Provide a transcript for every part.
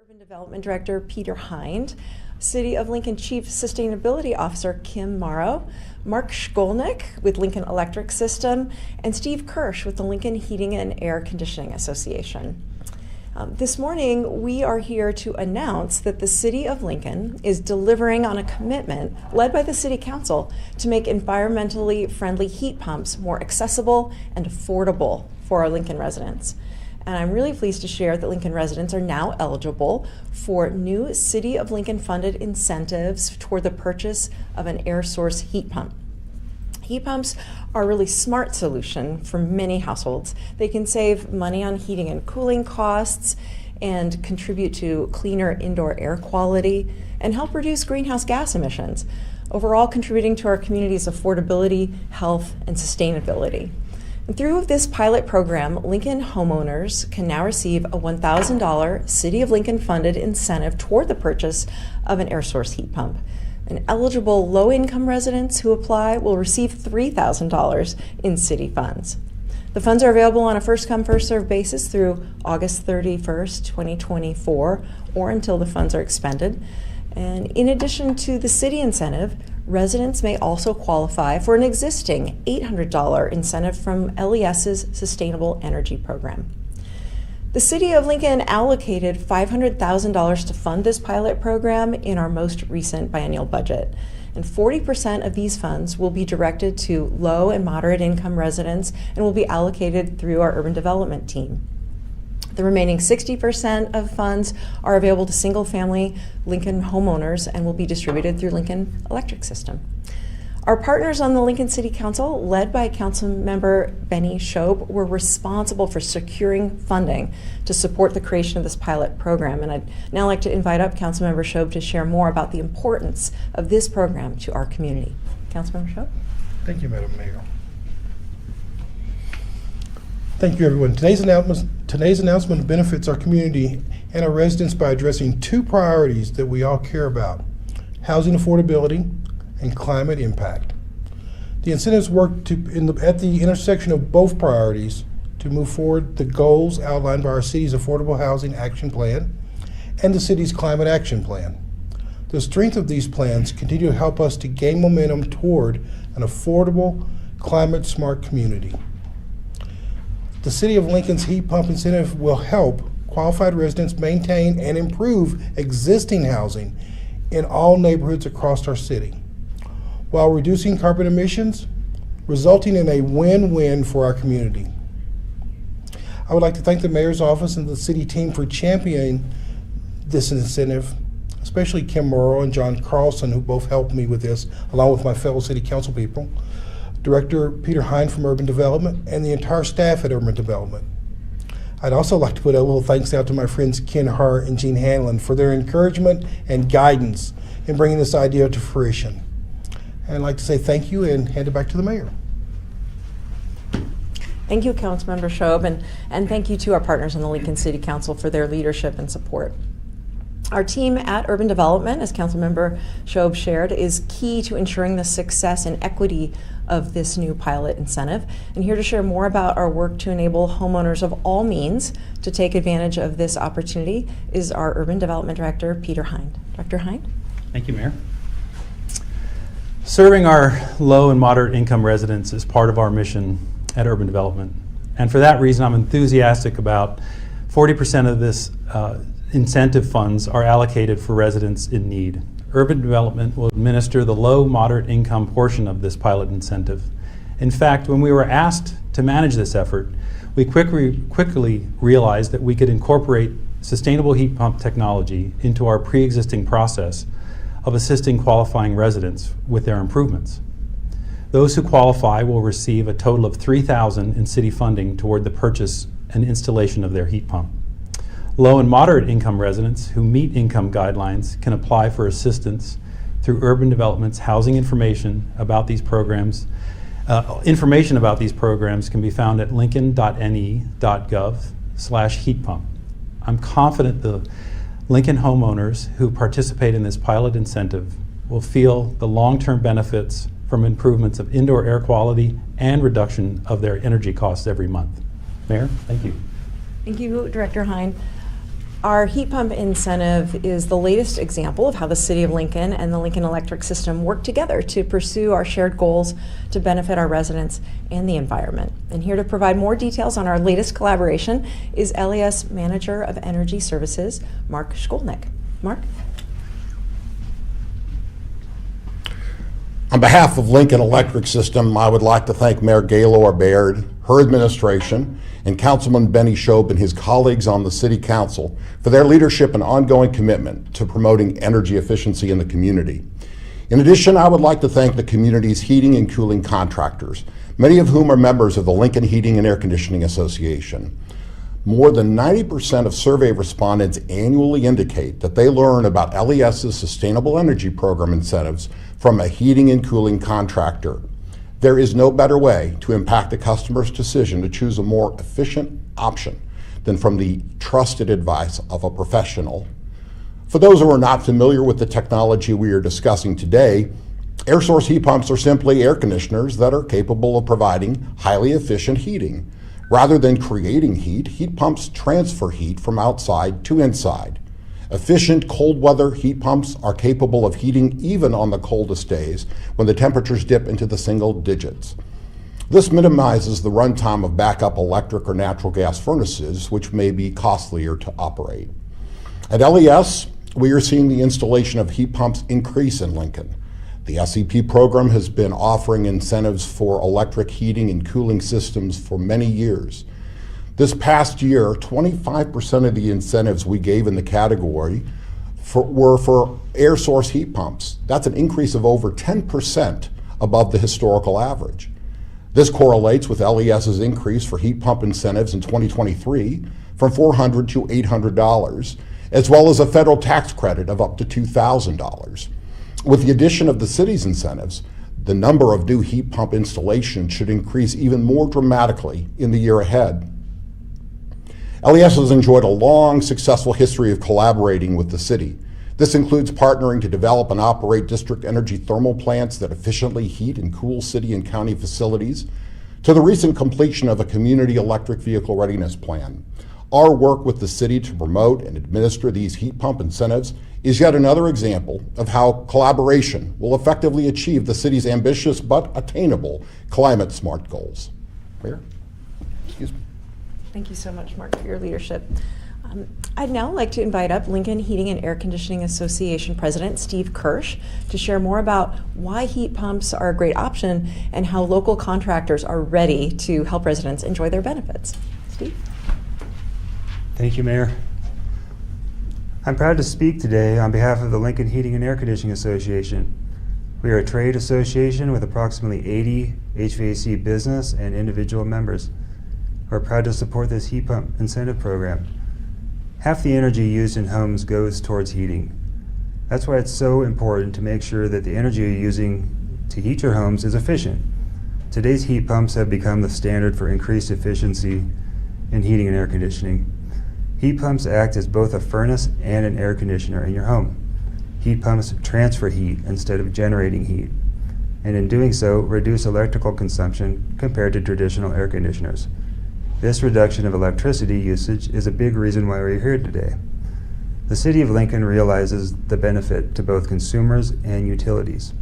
Urban Development Director Peter Hind, City of Lincoln Chief Sustainability Officer Kim Morrow, Mark Shkolnick with Lincoln Electric System, and Steve Kirsch with the Lincoln Heating and Air Conditioning Association. This morning, we are here to announce that the City of Lincoln is delivering on a commitment led by the City Council to make environmentally friendly heat pumps more accessible and affordable for our Lincoln residents. And I'm really pleased to share that Lincoln residents are now eligible for new City of Lincoln funded incentives toward the purchase of an air source heat pump. Heat pumps are a really smart solution for many households. They can save money on heating and cooling costs and contribute to cleaner indoor air quality and help reduce greenhouse gas emissions, overall contributing to our community's affordability, health, and sustainability. And through this pilot program, Lincoln homeowners can now receive a $1,000 City of Lincoln funded incentive toward the purchase of an air source heat pump. And eligible low-income residents who apply will receive $3,000 in city funds. The funds are available on a first-come, first-served basis through August 31st, 2024, or until the funds are expended. And in addition to the city incentive, residents may also qualify for an existing $800 incentive from LES's Sustainable Energy Program. The City of Lincoln allocated $500,000 to fund this pilot program in our most recent biennial budget. And 40% of these funds will be directed to low and moderate income residents and will be allocated through our urban development team. The remaining 60% of funds are available to single-family Lincoln homeowners and will be distributed through Lincoln Electric System. Our partners on the Lincoln City Council, led by Councilmember Benny Shobe, were responsible for securing funding to support the creation of this pilot program. And I'd now like to invite up Councilmember Shobe to share more about the importance of this program to our community. Councilmember Shobe? Thank you, Madam Mayor. Thank you, everyone. Today's announcement benefits our community and our residents by addressing two priorities that we all care about: housing affordability and climate impact. The incentives work at the intersection of both priorities to move forward the goals outlined by our city's Affordable Housing Action Plan and the city's Climate Action Plan. The strength of these plans continue to help us to gain momentum toward an affordable, climate-smart community. The City of Lincoln's heat pump incentive will help qualified residents maintain and improve existing housing in all neighborhoods across our city, while reducing carbon emissions, resulting in a win-win for our community. I would like to thank the Mayor's Office and the City team for championing this incentive, especially Kim Morrow and John Carlson, who both helped me with this, along with my fellow City Council people, Director Peter Hind from Urban Development, and the entire staff at Urban Development. I'd also like to put a little thanks out to my friends Ken Hart and Gene Hanlon for their encouragement and guidance in bringing this idea to fruition. And I'd like to say thank you and hand it back to the Mayor. Thank you, Councilmember Shobe, and thank you to our partners in the Lincoln City Council for their leadership and support. Our team at Urban Development, as Councilmember Shobe shared, is key to ensuring the success and equity of this new pilot incentive. And here to share more about our work to enable homeowners of all means to take advantage of this opportunity is our Urban Development Director, Peter Hind. Dr. Hind? Thank you, Mayor. Serving our low and moderate income residents is part of our mission at Urban Development. And for that reason, I'm enthusiastic about 40% of this incentive funds are allocated for residents in need. Urban Development will administer the low moderate income portion of this pilot incentive. In fact, when we were asked to manage this effort, we quickly realized that we could incorporate sustainable heat pump technology into our pre-existing process of assisting qualifying residents with their improvements. Those who qualify will receive a total of $3,000 in city funding toward the purchase and installation of their heat pump. Low and moderate income residents who meet income guidelines can apply for assistance through Urban Development's housing information about these programs. Information about these programs can be found at lincoln.ne.gov/heat pump. I'm confident the Lincoln homeowners who participate in this pilot incentive will feel the long-term benefits from improvements of indoor air quality and reduction of their energy costs every month. Mayor, thank you. Thank you, Director Hind. Our heat pump incentive is the latest example of how the City of Lincoln and the Lincoln Electric System work together to pursue our shared goals to benefit our residents and the environment. And here to provide more details on our latest collaboration is LES Manager of Energy Services, Mark Shkolnick. Mark? On behalf of Lincoln Electric System, I would like to thank Mayor Gaylor Baird, her administration, and Councilman Benny Shope and his colleagues on the City Council for their leadership and ongoing commitment to promoting energy efficiency in the community. In addition, I would like to thank the community's heating and cooling contractors, many of whom are members of the Lincoln Heating and Air Conditioning Association. More than 90% of survey respondents annually indicate that they learn about LES's Sustainable Energy Program incentives from a heating and cooling contractor. There is no better way to impact the customer's decision to choose a more efficient option than from the trusted advice of a professional. For those who are not familiar with the technology we are discussing today, air source heat pumps are simply air conditioners that are capable of providing highly efficient heating. Rather than creating heat, heat pumps transfer heat from outside to inside. Efficient cold weather heat pumps are capable of heating even on the coldest days when the temperatures dip into the single digits. This minimizes the runtime of backup electric or natural gas furnaces, which may be costlier to operate. At LES, we are seeing the installation of heat pumps increase in Lincoln. The SEP program has been offering incentives for electric heating and cooling systems for many years. This past year, 25% of the incentives we gave in the category were for air source heat pumps. That's an increase of over 10% above the historical average. This correlates with LES's increase for heat pump incentives in 2023 from $400 to $800, as well as a federal tax credit of up to $2,000. With the addition of the city's incentives, the number of new heat pump installations should increase even more dramatically in the year ahead. LES has enjoyed a long, successful history of collaborating with the city. This includes partnering to develop and operate district energy thermal plants that efficiently heat and cool city and county facilities, to the recent completion of a community electric vehicle readiness plan. Our work with the city to promote and administer these heat pump incentives is yet another example of how collaboration will effectively achieve the city's ambitious but attainable climate smart goals. Mayor? Excuse me. Thank you so much, Mark, for your leadership. I'd now like to invite up Lincoln Heating and Air Conditioning Association President Steve Kirsch to share more about why heat pumps are a great option and how local contractors are ready to help residents enjoy their benefits. Steve? Thank you, Mayor. I'm proud to speak today on behalf of the Lincoln Heating and Air Conditioning Association. We are a trade association with approximately 80 HVAC business and individual members. We're proud to support this heat pump incentive program. Half the energy used in homes goes towards heating. That's why it's so important to make sure that the energy you're using to heat your homes is efficient. Today's heat pumps have become the standard for increased efficiency in heating and air conditioning. Heat pumps act as both a furnace and an air conditioner in your home. Heat pumps transfer heat instead of generating heat, and in doing so, reduce electrical consumption compared to traditional air conditioners. This reduction of electricity usage is a big reason why we're here today. The City of Lincoln realizes the benefit to both consumers and utilities.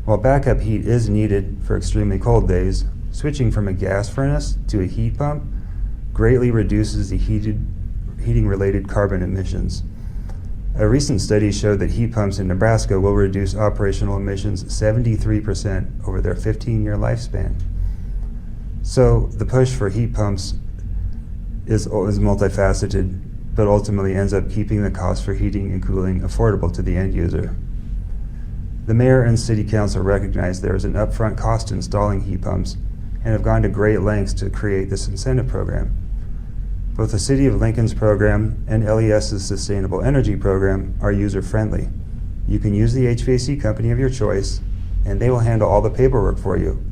While backup heat is needed for extremely cold days, switching from a gas furnace to a heat pump greatly reduces the heating-related carbon emissions. A recent study showed that heat pumps in Nebraska will reduce operational emissions 73% over their 15-year lifespan. So the push for heat pumps is multifaceted, but ultimately ends up keeping the cost for heating and cooling affordable to the end user. The mayor and city council recognize there is an upfront cost to installing heat pumps and have gone to great lengths to create this incentive program. Both the City of Lincoln's program and LES's Sustainable Energy Program are user-friendly. You can use the HVAC company of your choice, and they will handle all the paperwork for you.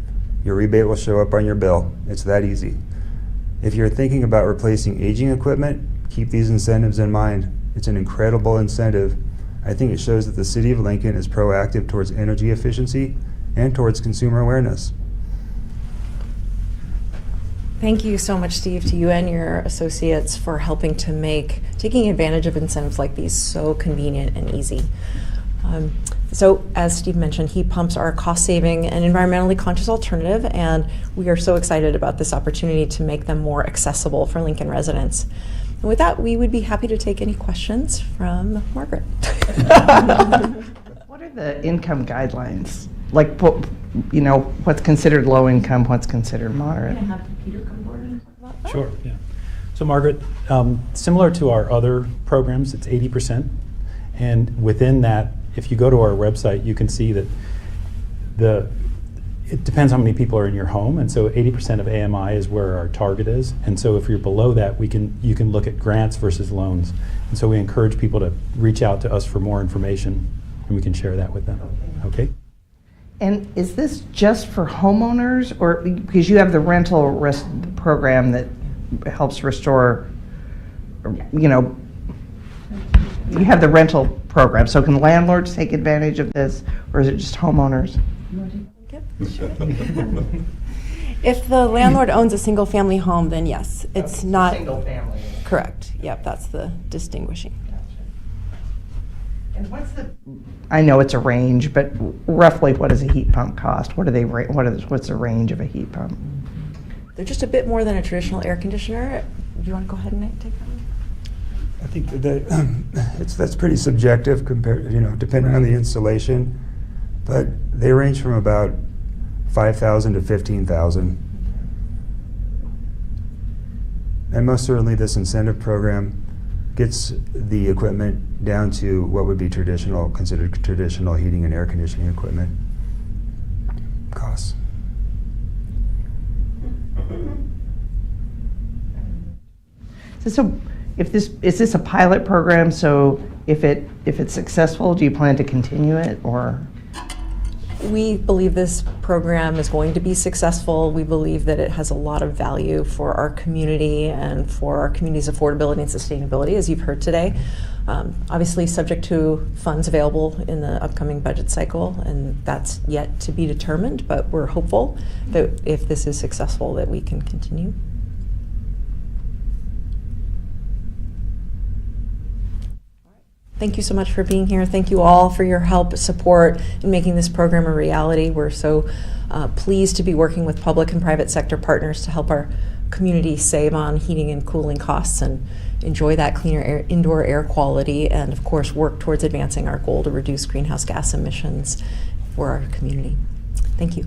Your rebate will show up on your bill. It's that easy. If you're thinking about replacing aging equipment, keep these incentives in mind. It's an incredible incentive. I think it shows that the City of Lincoln is proactive towards energy efficiency and towards consumer awareness. Thank you so much, Steve, to you and your associates for helping to make taking advantage of incentives like these so convenient and easy. So as Steve mentioned, heat pumps are a cost-saving and environmentally conscious alternative, and we are so excited about this opportunity to make them more accessible for Lincoln residents. And with that, we would be happy to take any questions from Margaret. What are the income guidelines? Like, what's considered low income, what's considered moderate? Can I have Peter come forward and talk about that? Sure, yeah. So Margaret, similar to our other programs, it's 80%. And within that, if you go to our website, you can see that it depends how many people are in your home, and so 80% of AMI is where our target is. And so if you're below that, you can look at grants versus loans. And so we encourage people to reach out to us for more information, and we can share that with them. Okay? And is this just for homeowners, or because you have the rental program that helps restore, you have the rental program, so can landlords take advantage of this, or is it just homeowners? If the landlord owns a single-family home, then yes, it's not Single family. correct. Yep, that's the distinguishing. And I know it's a range, but roughly what does a heat pump cost? What's the range of a heat pump? They're just a bit more than a traditional air conditioner. Do you want to go ahead and take that one? I think that's pretty subjective compared, depending on the installation, but they range from about $5,000 to $15,000. And most certainly this incentive program gets the equipment down to what would be considered traditional heating and air conditioning equipment costs. So is this a pilot program? So if it's successful, do you plan to continue it, or? We believe this program is going to be successful. We believe that it has a lot of value for our community and for our community's affordability and sustainability, as you've heard today. Obviously subject to funds available in the upcoming budget cycle, and that's yet to be determined, but we're hopeful that if this is successful, that we can continue. Thank you so much for being here. Thank you all for your help, support in making this program a reality. We're so pleased to be working with public and private sector partners to help our community save on heating and cooling costs and enjoy that cleaner indoor air quality, and of course work towards advancing our goal to reduce greenhouse gas emissions for our community. Thank you.